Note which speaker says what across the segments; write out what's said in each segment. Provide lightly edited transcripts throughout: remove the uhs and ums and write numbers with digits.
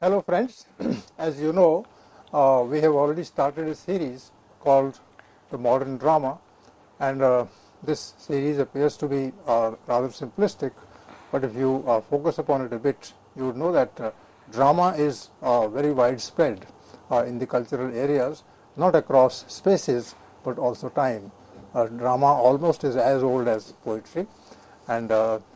Speaker 1: Hello friends, as you know, we have already started a series called The Modern Drama, and this series appears to be rather simplistic, but if you focus upon it a bit, you would know that drama is very widespread in the cultural areas, not across spaces but also time. Drama almost is as old as poetry, and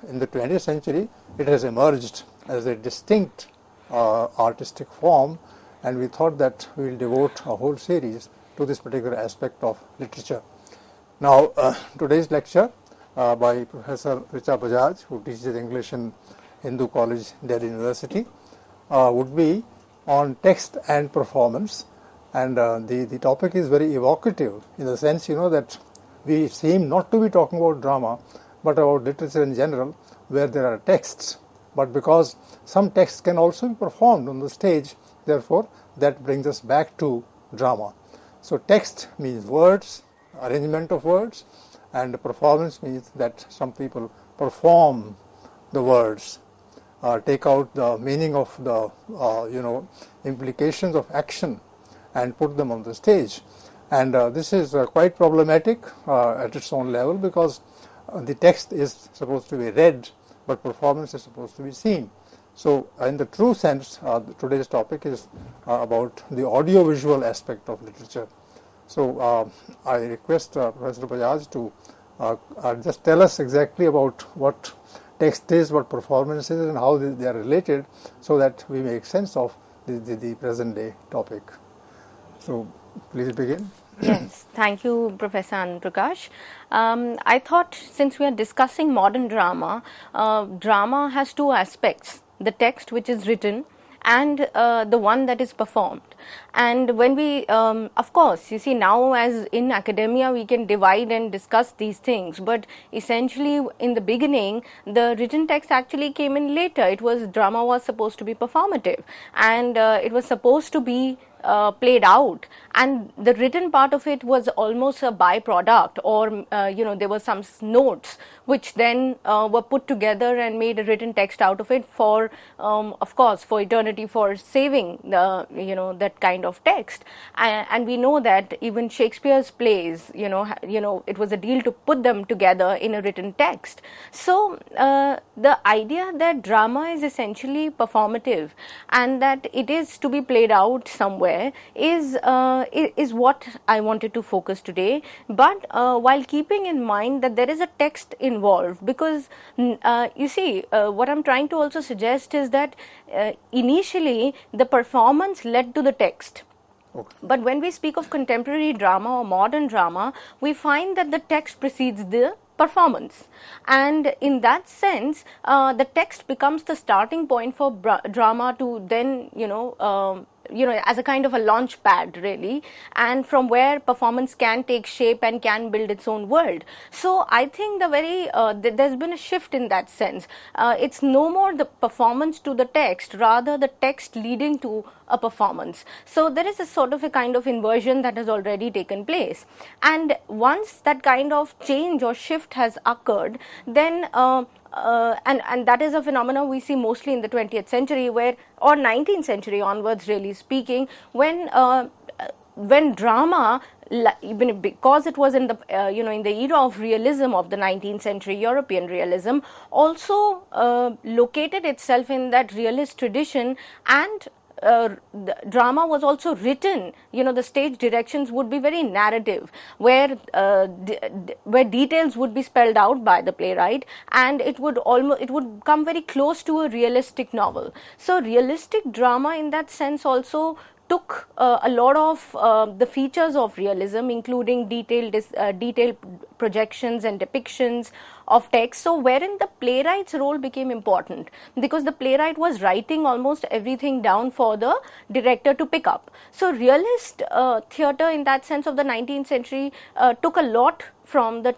Speaker 1: in the 20th century it has emerged as a distinct artistic form, and we thought that we will devote a whole series to this particular aspect of literature. Now, today's lecture by Professor Richa Bajaj, who teaches English in Hindu College, Delhi University, would be on text and performance, and the topic is very evocative in the sense, that we seem not to be talking about drama but about literature in general, where there are texts, but because some texts can also be performed on the stage, therefore that brings us back to drama. So text means words, arrangement of words, and performance means that some people perform the words, take out the meaning of the implications of action and put them on the stage. And this is quite problematic at its own level, because the text is supposed to be read, but performance is supposed to be seen. So in the true sense, today's topic is about the audiovisual aspect of literature. So I request Professor Bajaj to just tell us exactly about what text is, what performance is, and how they are related, so that we make sense of the present day topic. So please begin.
Speaker 2: Yes, thank you, Professor Anand-Prakash. I thought, since we are discussing modern drama, drama has two aspects: the text, which is written, and the one that is performed. And when we, of course, you see, now as in academia we can divide and discuss these things, but essentially in the beginning the written text actually came in later. Drama was supposed to be performative, and it was supposed to be played out, and the written part of it was almost a byproduct, or there were some notes which then were put together and made a written text out of it for, of course, for eternity, for saving the that kind of text. And we know that even Shakespeare's plays, it was a deal to put them together in a written text. So the idea that drama is essentially performative and that it is to be played out somewhere is what I wanted to focus today, but while keeping in mind that there is a text involved, because you see, what I'm trying to also suggest is that initially the performance led to the text.
Speaker 1: Okay.
Speaker 2: But when we speak of contemporary drama or modern drama, we find that the text precedes the performance, and in that sense the text becomes the starting point for drama to then as a kind of a launch pad, really, and from where performance can take shape and can build its own world. So I think there's been a shift in that sense. It's no more the performance to the text, rather the text leading to a performance. So there is a sort of a kind of inversion that has already taken place, and once that kind of change or shift has occurred, then and that is a phenomenon we see mostly in the 20th century, or 19th century onwards, really speaking, when drama, because it was in the in the era of realism of the 19th century, European realism, also located itself in that realist tradition, and the drama was also written, the stage directions would be very narrative, where details would be spelled out by the playwright, and it would come very close to a realistic novel. So realistic drama in that sense also took a lot of the features of realism, including detailed projections and depictions of text. So wherein the playwright's role became important, because the playwright was writing almost everything down for the director to pick up. So realist theatre in that sense of the 19th century took a lot from the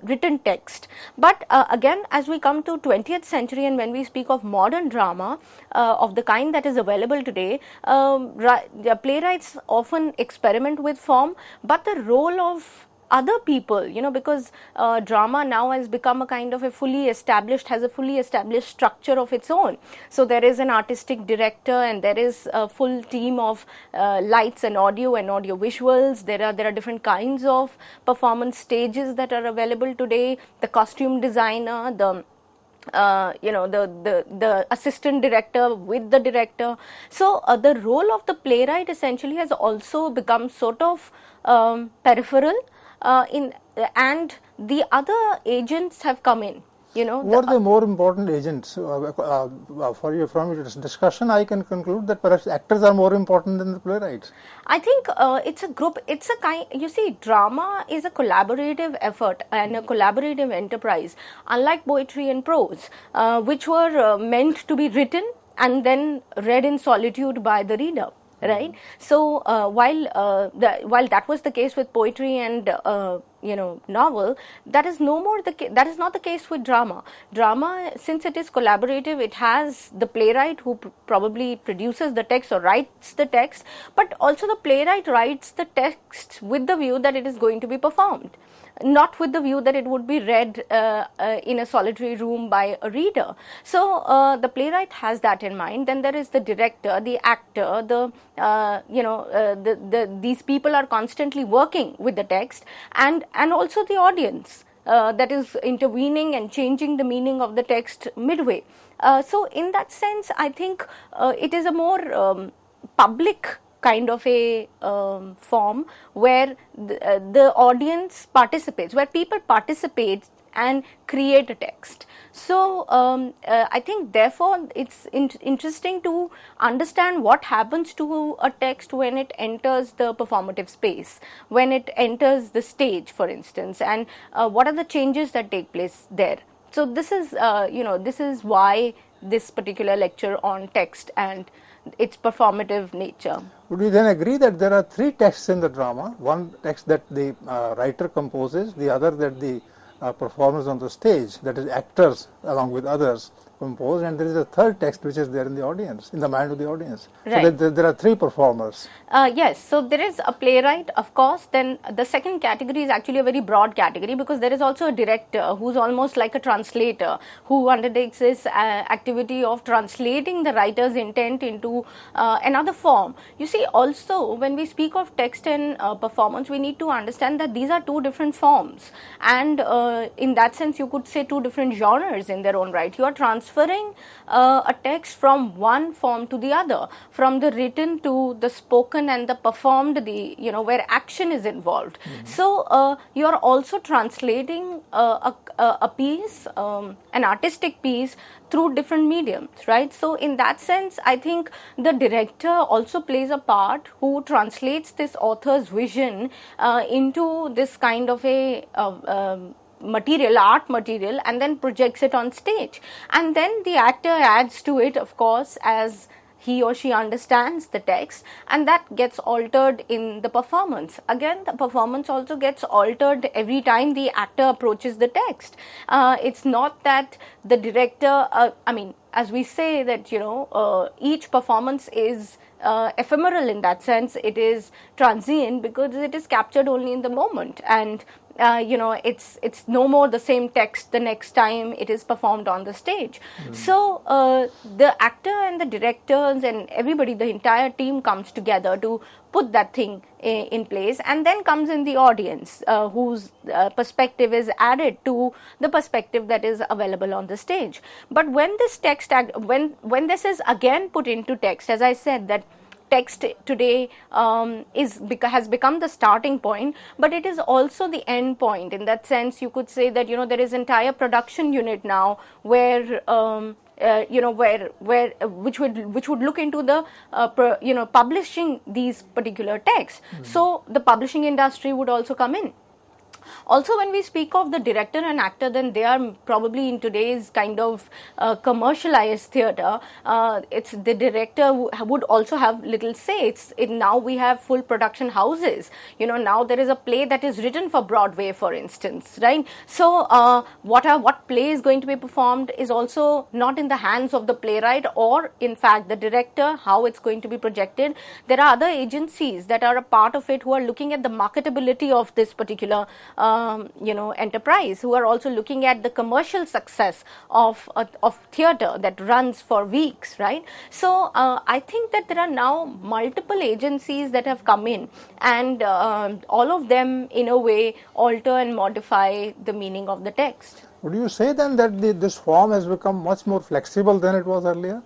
Speaker 2: written text. But again, as we come to 20th century, and when we speak of modern drama of the kind that is available today, the playwrights often experiment with form, but the role of other people, because drama now has become a kind of has a fully established structure of its own. So there is an artistic director, and there is a full team of lights and audio visuals. There are different kinds of performance stages that are available today. The costume designer, the assistant director with the director. So the role of the playwright essentially has also become sort of peripheral, and the other agents have come in.
Speaker 1: What are the more important agents for you? From your discussion, I can conclude that perhaps actors are more important than the playwrights.
Speaker 2: I think it's a group. It's a kind. You see, drama is a collaborative effort and a collaborative enterprise. Unlike poetry and prose, which were meant to be written and then read in solitude by the reader. Right. So while that was the case with poetry and novel, that is no more that is not the case with drama. Drama, since it is collaborative, it has the playwright who probably produces the text or writes the text, but also the playwright writes the text with the view that it is going to be performed, not with the view that it would be read in a solitary room by a reader. So the playwright has that in mind. Then there is the director, the actor, these people are constantly working with the text, and also the audience that is intervening and changing the meaning of the text midway. So in that sense, I think it is a more public kind of a form where the audience participates, where people participate and create a text. So I think therefore it's interesting to understand what happens to a text when it enters the performative space, when it enters the stage, for instance, and what are the changes that take place there. So this is this is why this particular lecture on text and its performative nature.
Speaker 1: Would you then agree that there are three texts in the drama? One text that the writer composes, the other that the performers on the stage, that is actors along with others, compose, and there is a third text which is there in the audience, in the mind of the audience.
Speaker 2: Right.
Speaker 1: So that there are three performers.
Speaker 2: Yes, so there is a playwright, of course. Then the second category is actually a very broad category, because there is also a director who's almost like a translator, who undertakes this activity of translating the writer's intent into another form. You see, also when we speak of text and performance, we need to understand that these are two different forms, and in that sense you could say two different genres in their own right. You are transferring a text from one form to the other, from the written to the spoken and the performed, where action is involved. Mm-hmm. So you are also translating a piece, an artistic piece, through different mediums, right? So in that sense, I think the director also plays a part, who translates this author's vision into this kind of a art material, and then projects it on stage. And then the actor adds to it, of course, as he or she understands the text, and that gets altered in the performance. Again, the performance also gets altered every time the actor approaches the text. It's not that the director, as we say that, each performance is ephemeral in that sense. It is transient because it is captured only in the moment, and it's no more the same text the next time it is performed on the stage. Mm. So the actor and the directors and everybody, the entire team, comes together to put that thing in place, and then comes in the audience, whose perspective is added to the perspective that is available on the stage. But when this text, when this is again put into text, as I said, that text today has become the starting point, but it is also the end point. In that sense, you could say that there is entire production unit now where which would look into the publishing these particular texts. Mm-hmm. So the publishing industry would also come in. Also, when we speak of the director and actor, then they are probably in today's kind of commercialized theatre. It's the director would also have little say. Now we have full production houses. Now there is a play that is written for Broadway, for instance, right? So what play is going to be performed is also not in the hands of the playwright or in fact the director, how it's going to be projected. There are other agencies that are a part of it who are looking at the marketability of this particular enterprise, who are also looking at the commercial success of theatre that runs for weeks, right? So I think that there are now multiple agencies that have come in, and all of them in a way alter and modify the meaning of the text.
Speaker 1: Would you say then that this form has become much more flexible than it was earlier?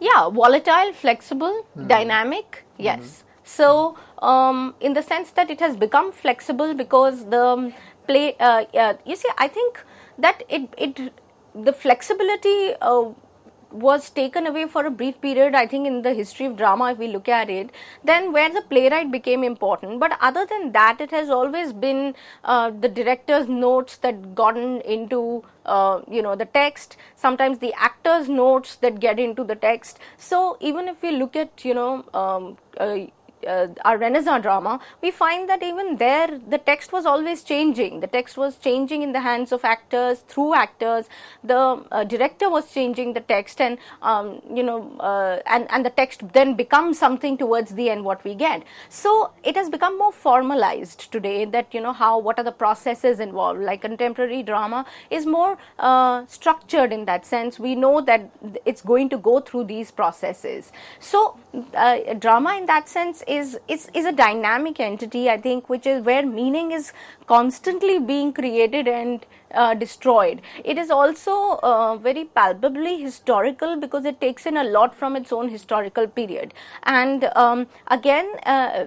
Speaker 2: Yeah, volatile, flexible, dynamic, yes. So in the sense that it has become flexible because the play, you see, I think that the flexibility was taken away for a brief period, I think, in the history of drama, if we look at it, then where the playwright became important. But other than that, it has always been the director's notes that gotten into the text, sometimes the actor's notes that get into the text. So even if we look at our Renaissance drama, we find that even there the text was always changing. The text was changing in the hands of actors, through actors. The director was changing the text, and and the text then becomes something towards the end what we get. So it has become more formalized today, that what are the processes involved. Like contemporary drama is more structured in that sense. We know that it's going to go through these processes. So drama in that sense is a dynamic entity, I think, which is where meaning is constantly being created and destroyed. It is also very palpably historical because it takes in a lot from its own historical period. And again,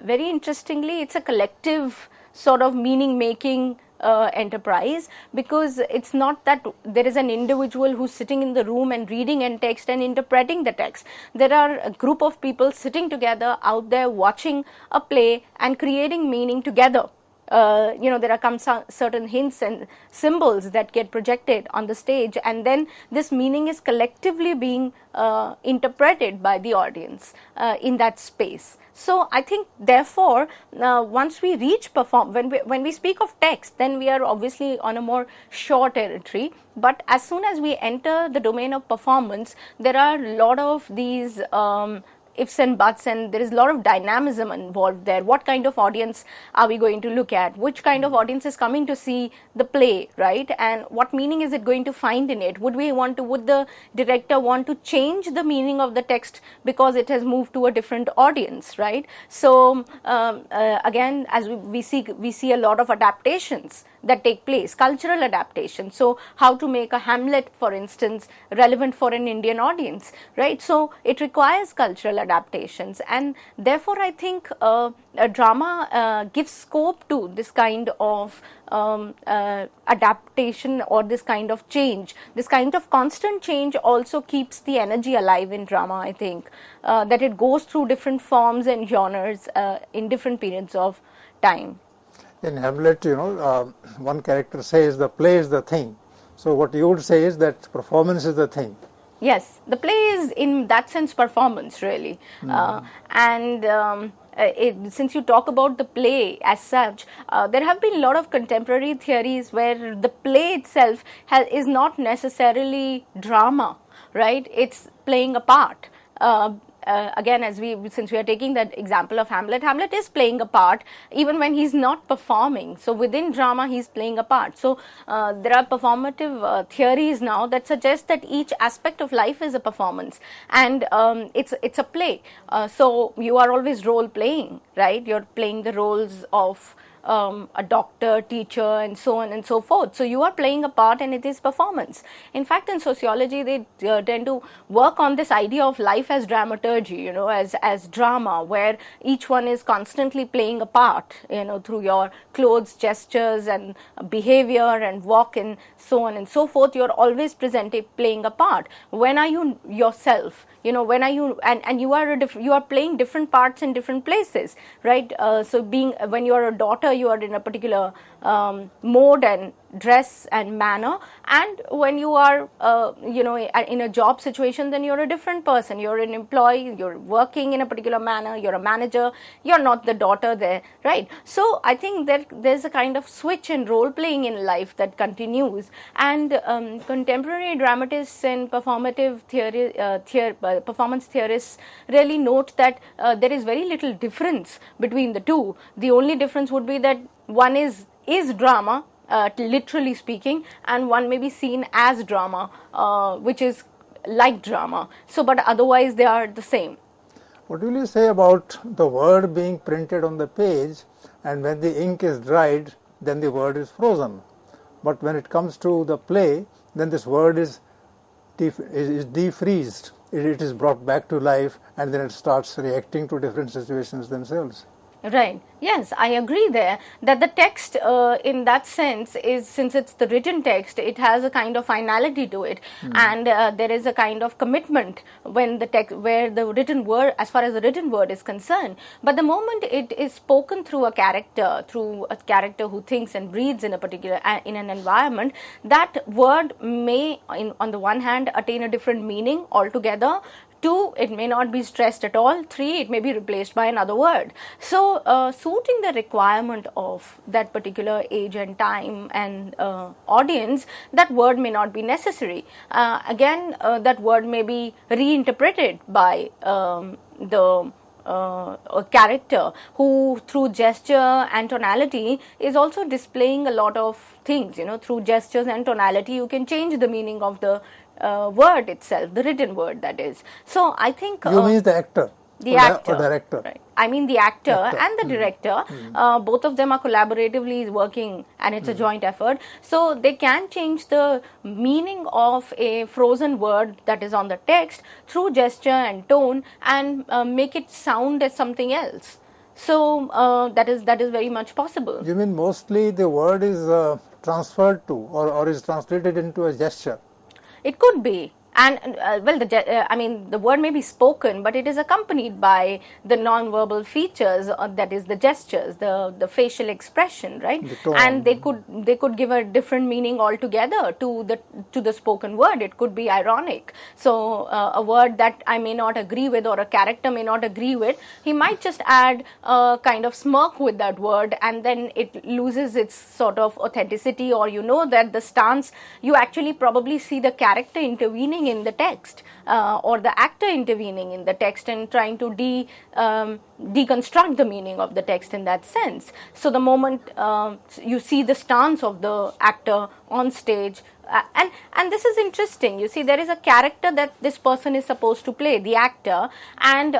Speaker 2: very interestingly, it's a collective sort of meaning making enterprise, because it's not that there is an individual who's sitting in the room and reading a text and interpreting the text. There are a group of people sitting together out there watching a play and creating meaning together. There are certain hints and symbols that get projected on the stage, and then this meaning is collectively being interpreted by the audience in that space. So I think, therefore, once we reach when we speak of text, then we are obviously on a more sure territory. But as soon as we enter the domain of performance, there are a lot of these ifs and buts, and there is a lot of dynamism involved there. What kind of audience are we going to look at? Which kind of audience is coming to see the play, right? And what meaning is it going to find in it? Would the director want to change the meaning of the text because it has moved to a different audience, right? So again, as we see a lot of adaptations that take place, cultural adaptation. So how to make a Hamlet, for instance, relevant for an Indian audience, right? So it requires cultural adaptations, and therefore I think a drama gives scope to this kind of adaptation or this kind of change. This kind of constant change also keeps the energy alive in drama, I think, that it goes through different forms and genres in different periods of time.
Speaker 1: In Hamlet, one character says the play is the thing. So what you would say is that performance is the thing.
Speaker 2: Yes, the play is in that sense performance, really. Since you talk about the play as such, there have been a lot of contemporary theories where the play itself is not necessarily drama, right? It's playing a part. Again, since we are taking that example of Hamlet is playing a part even when he's not performing. So within drama, he's playing a part. So there are performative theories now that suggest that each aspect of life is a performance, and it's a play. So you are always role playing, right? You're playing the roles of a doctor, teacher, and so on and so forth. So you are playing a part, and it is performance. In fact, in sociology, they tend to work on this idea of life as dramaturgy, as drama, where each one is constantly playing a part, through your clothes, gestures, and behavior, and walk, and so on and so forth. You're always playing a part. When are you yourself? When are you, and you are playing different parts in different places, right? So when you are a daughter, you are in a particular mode and dress and manner, and when you are in a job situation, then you're a different person. You're an employee, you're working in a particular manner, you're a manager, you're not the daughter there, right? So I think that there's a kind of switch in role playing in life that continues, and contemporary dramatists and performative performance theorists really note that there is very little difference between the two. The only difference would be that one is drama, literally speaking, and one may be seen as drama, which is like drama. So, but otherwise they are the same.
Speaker 1: What will you say about the word being printed on the page, and when the ink is dried, then the word is frozen? But when it comes to the play, then this word is defreezed. It is brought back to life, and then it starts reacting to different situations themselves.
Speaker 2: Right. Yes, I agree there that the text in that sense is, since it's the written text, it has a kind of finality to it, and there is a kind of commitment when the text, where the written word, as far as the written word is concerned. But the moment it is spoken through a character who thinks and breathes in a particular, in an environment, that word may, on the one hand, attain a different meaning altogether. 2, it may not be stressed at all. 3, it may be replaced by another word. So, suiting the requirement of that particular age and time and audience, that word may not be necessary. Again, that word may be reinterpreted by a character who, through gesture and tonality, is also displaying a lot of things. Through gestures and tonality, you can change the meaning of the word itself, the written word, that is. So I think
Speaker 1: you mean the actor,
Speaker 2: the actor,
Speaker 1: or director.
Speaker 2: Right. I mean the actor and the director. Both of them are collaboratively working, and it's a joint effort. So they can change the meaning of a frozen word that is on the text through gesture and tone, and make it sound as something else. So that is very much possible.
Speaker 1: You mean mostly the word is transferred to, or is translated into a gesture?
Speaker 2: It could be. And well, the word may be spoken, but it is accompanied by the non-verbal features, that is the gestures, the facial expression, right? And they could give a different meaning altogether to the spoken word. It could be ironic. So a word that I may not agree with, or a character may not agree with, he might just add a kind of smirk with that word, and then it loses its sort of authenticity, or that the stance, you actually probably see the character intervening in the text, or the actor intervening in the text and trying to deconstruct the meaning of the text in that sense. So the moment you see the stance of the actor on stage, and this is interesting. You see, there is a character that this person is supposed to play, the actor, and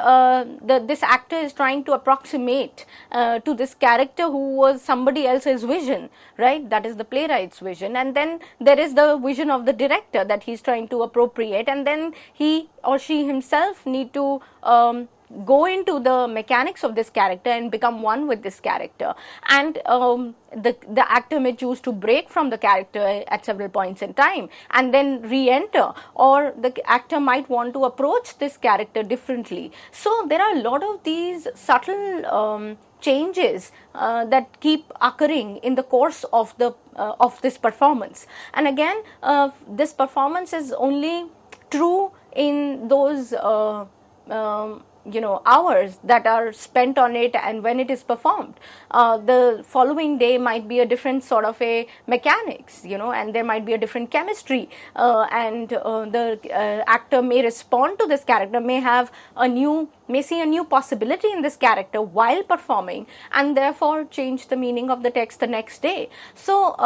Speaker 2: this actor is trying to approximate to this character who was somebody else's vision, right? That is the playwright's vision, and then there is the vision of the director that he's trying to appropriate, and then he or she himself need to go into the mechanics of this character and become one with this character. And the actor may choose to break from the character at several points in time and then re-enter, or the actor might want to approach this character differently. So there are a lot of these subtle changes that keep occurring in the course of this performance. And again, this performance is only true in those hours that are spent on it and when it is performed. The following day might be a different sort of a mechanics, and there might be a different chemistry, and the actor may respond to this character, may see a new possibility in this character while performing, and therefore change the meaning of the text the next day. So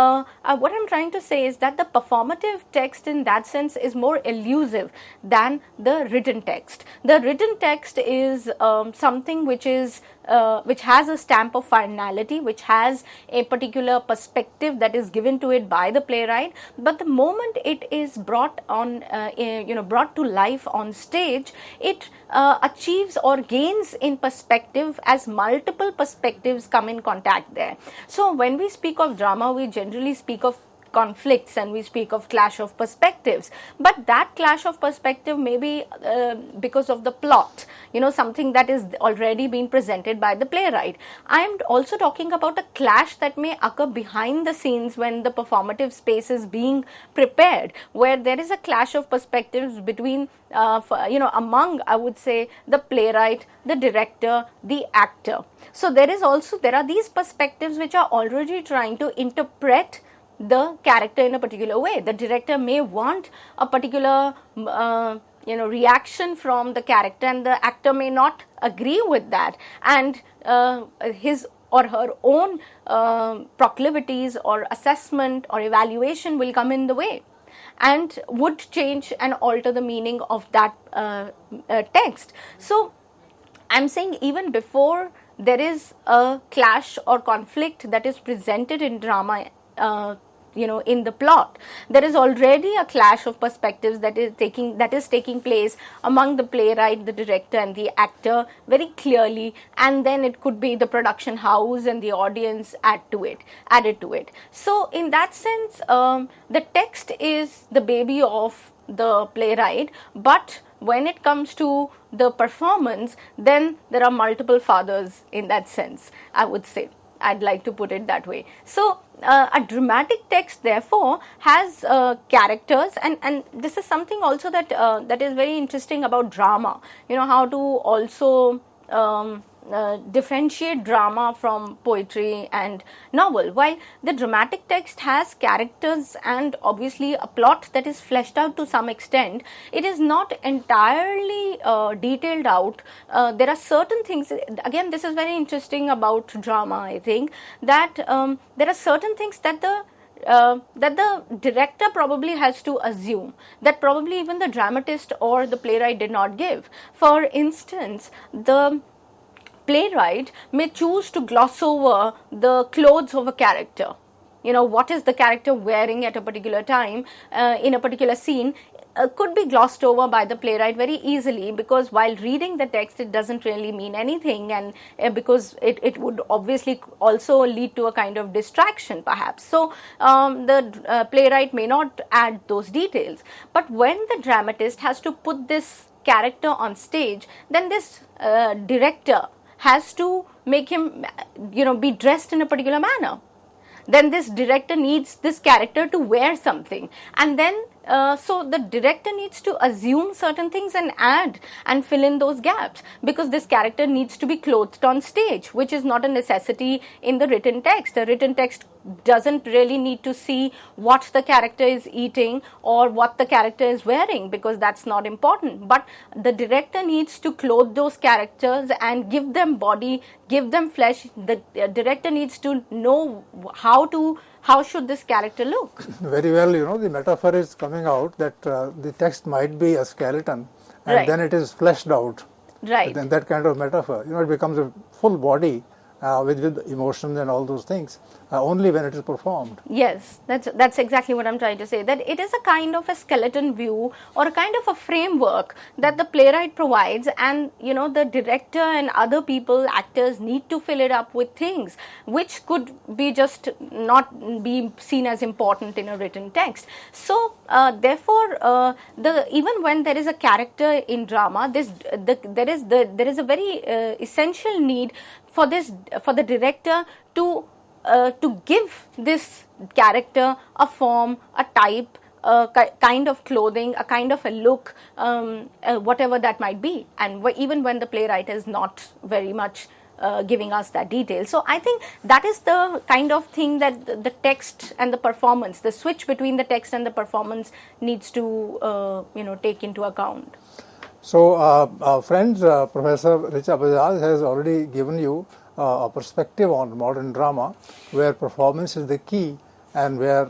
Speaker 2: what I'm trying to say is that the performative text in that sense is more elusive than the written text. The written text is something which has a stamp of finality, which has a particular perspective that is given to it by the playwright. But the moment it is brought to life on stage, it achieves or gains in perspective as multiple perspectives come in contact there. So when we speak of drama, we generally speak of conflicts and we speak of clash of perspectives, but that clash of perspective may be because of the plot, something that is already been presented by the playwright. I am also talking about a clash that may occur behind the scenes when the performative space is being prepared, where there is a clash of perspectives between among, I would say, the playwright, the director, the actor. So there are these perspectives which are already trying to interpret the character in a particular way. The director may want a particular reaction from the character, and the actor may not agree with that, and his or her own proclivities or assessment or evaluation will come in the way and would change and alter the meaning of that text. So I'm saying even before there is a clash or conflict that is presented in drama, in the plot, there is already a clash of perspectives that is taking place among the playwright, the director, and the actor very clearly, and then it could be the production house and the audience added to it. So in that sense, the text is the baby of the playwright, but when it comes to the performance, then there are multiple fathers in that sense, I would say. I'd like to put it that way. So a dramatic text therefore has characters, and this is something also that is very interesting about drama, how to also differentiate drama from poetry and novel. While the dramatic text has characters and obviously a plot that is fleshed out to some extent, it is not entirely detailed out. There are certain things, again this is very interesting about drama, I think, that there are certain things that the director probably has to assume, that probably even the dramatist or the playwright did not give. For instance, the playwright may choose to gloss over the clothes of a character. What is the character wearing at a particular time in a particular scene could be glossed over by the playwright very easily, because while reading the text it doesn't really mean anything, and because it would obviously also lead to a kind of distraction perhaps. So the playwright may not add those details. But when the dramatist has to put this character on stage, then this director has to make him be dressed in a particular manner. Then this director needs this character to wear something, and then so the director needs to assume certain things and add and fill in those gaps, because this character needs to be clothed on stage, which is not a necessity in the written text. The written text doesn't really need to see what the character is eating or what the character is wearing, because that's not important. But the director needs to clothe those characters and give them body, give them flesh. The director needs to know how should this character look.
Speaker 1: Very well, the metaphor is coming out that the text might be a skeleton, and
Speaker 2: right.
Speaker 1: then it is fleshed out.
Speaker 2: Right.
Speaker 1: Then that kind of metaphor, it becomes a full body with emotions and all those things, only when it is performed.
Speaker 2: Yes, that's exactly what I'm trying to say, that it is a kind of a skeleton view or a kind of a framework that the playwright provides, and the director and other people, actors, need to fill it up with things which could be just not be seen as important in a written text. So therefore even when there is a character in drama, there is a very essential need for the director to give this character a form, a type, a kind of clothing, a kind of a look, whatever that might be, and even when the playwright is not very much giving us that detail. So I think that is the kind of thing that the text and the performance, the switch between the text and the performance, needs to take into account.
Speaker 1: So friends, Professor Richa Bajaj has already given you a perspective on modern drama, where performance is the key, and where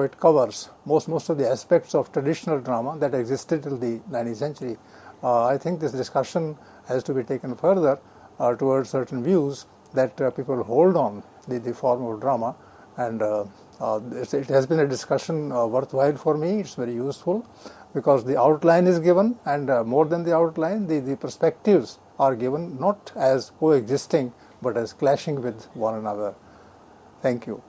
Speaker 1: it covers most of the aspects of traditional drama that existed till the 19th century. I think this discussion has to be taken further towards certain views that people hold on the form of drama, and it has been a discussion worthwhile for me. It's very useful, because the outline is given, and more than the outline, the perspectives are given not as coexisting but as clashing with one another. Thank you.